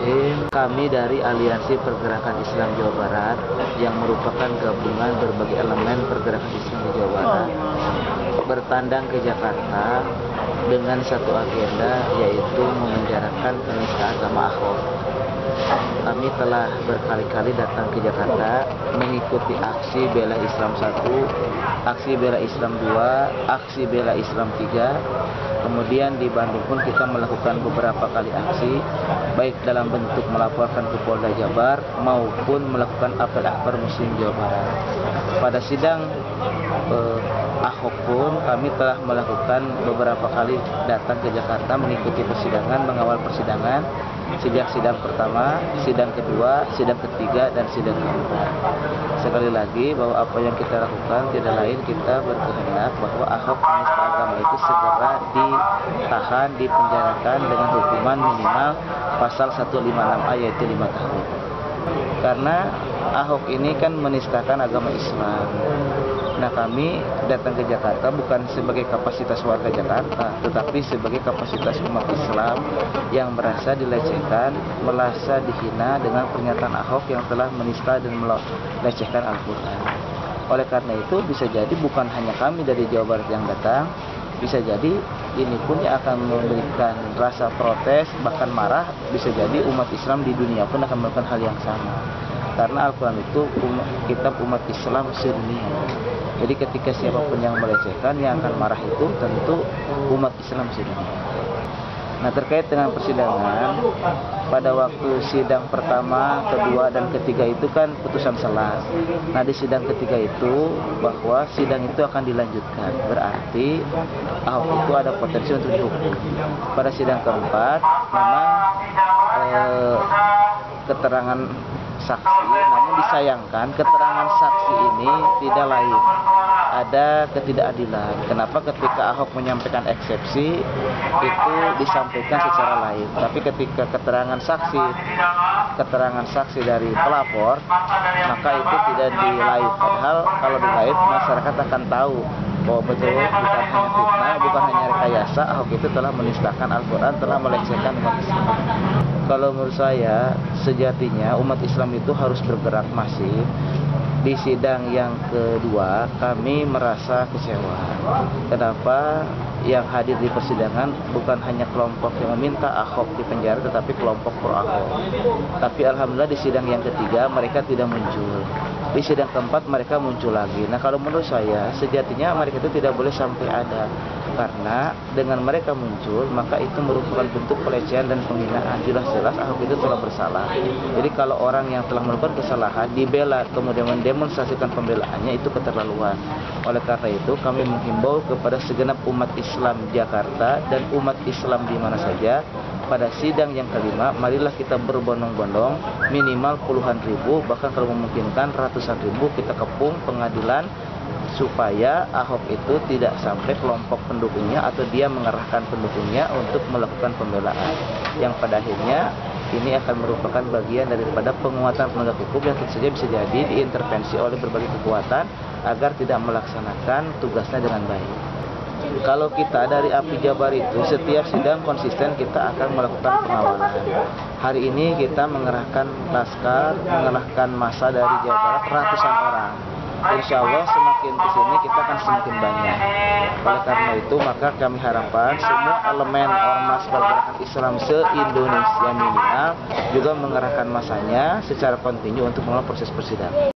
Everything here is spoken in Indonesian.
Bismillahirrahmanirrahim. Kami dari Aliansi Pergerakan Islam Jawa Barat yang merupakan gabungan berbagai elemen pergerakan Islam di Jawa Barat bertandang ke Jakarta dengan satu agenda, yaitu memenjarakan penista agama Ahok. Kami telah berkali-kali datang ke Jakarta mengikuti aksi Bela Islam 1, aksi Bela Islam 2, aksi Bela Islam 3. Kemudian di Bandung pun kita melakukan beberapa kali aksi, baik dalam bentuk melaporkan ke Polda Jabar maupun melakukan apel akbar Muslim Jawa Barat. Pada sidang Ahok pun kami telah melakukan beberapa kali datang ke Jakarta mengikuti persidangan, mengawal persidangan sejak sidang pertama, sidang kedua, sidang ketiga, dan sidang keempat. Sekali lagi bahwa apa yang kita lakukan tidak lain, kita berkehendak bahwa Ahok penista agama itu segera ditahan, dipenjarakan dengan hukuman minimal pasal 156A, yaitu 5 tahun. Karena Ahok ini kan menistakan agama Islam. Nah, kami datang ke Jakarta bukan sebagai kapasitas warga Jakarta, tetapi sebagai kapasitas umat Islam yang merasa dilecehkan, merasa dihina dengan pernyataan Ahok yang telah menista dan melecehkan Al-Quran. Oleh karena itu, bisa jadi bukan hanya kami dari Jawa Barat yang datang, bisa jadi ini pun yang akan memberikan rasa protes, bahkan marah. Bisa jadi umat Islam di dunia pun akan melakukan hal yang sama. Karena Al-Quran itu kitab umat Islam sedunia. Jadi ketika siapapun yang melecehkan, yang akan marah itu tentu umat Islam sedunia. Nah, terkait dengan persidangan, pada waktu sidang pertama, kedua, dan ketiga itu kan putusan selah. Nah, di sidang ketiga itu bahwa sidang itu akan dilanjutkan. Berarti Ahok itu ada potensi untuk dihukum. Pada sidang keempat, memang keterangan saksi, namun disayangkan keterangan saksi ini tidak lain, ada ketidakadilan. Kenapa ketika Ahok menyampaikan eksepsi itu disampaikan secara lain, tapi ketika keterangan saksi dari pelapor, maka itu tidak di-live. Padahal kalau di-live masyarakat akan tahu bahwa betul bukan hanya fitnah, bukan hanya rekayasa, Ahok itu telah menistakan Al-Quran, telah melecehkan umat Islam. Kalau menurut saya, sejatinya umat Islam itu harus bergerak masif. Di sidang yang kedua, kami merasa kecewa. Kenapa yang hadir di persidangan bukan hanya kelompok yang meminta Ahok dipenjara, tetapi kelompok pro Ahok. Tapi alhamdulillah di sidang yang ketiga mereka tidak muncul. Di sidang keempat mereka muncul lagi. Nah, kalau menurut saya, sejatinya mereka itu tidak boleh sampai ada. Karena dengan mereka muncul, maka itu merupakan bentuk pelecehan dan penghinaan. Jelas-jelas Ahok itu telah bersalah. Jadi kalau orang yang telah melakukan kesalahan dibela, kemudian mendemonstrasikan pembelaannya, itu keterlaluan. Oleh karena itu, kami menghimbau kepada segenap umat Islam Jakarta dan umat Islam di mana saja, pada sidang yang kelima, marilah kita berbondong-bondong, minimal puluhan ribu, bahkan kalau memungkinkan ratusan ribu, kita kepung pengadilan supaya Ahok itu tidak sampai kelompok pendukungnya atau dia mengerahkan pendukungnya untuk melakukan pembelaan, yang pada akhirnya ini akan merupakan bagian daripada penguatan penegak hukum yang tentu saja bisa jadi diintervensi oleh berbagai kekuatan agar tidak melaksanakan tugasnya dengan baik. Kalau kita dari API Jabar itu setiap sidang konsisten kita akan melakukan pengawalan. Hari ini kita mengerahkan laskar, mengerahkan massa dari Jawa Barat ratusan orang. Insya Allah semakin kesini kita akan semakin banyak. Oleh karena itu maka kami harapkan semua elemen ormas pergerakan Islam se-Indonesia minimal juga mengerahkan massanya secara kontinu untuk melakukan proses persidangan.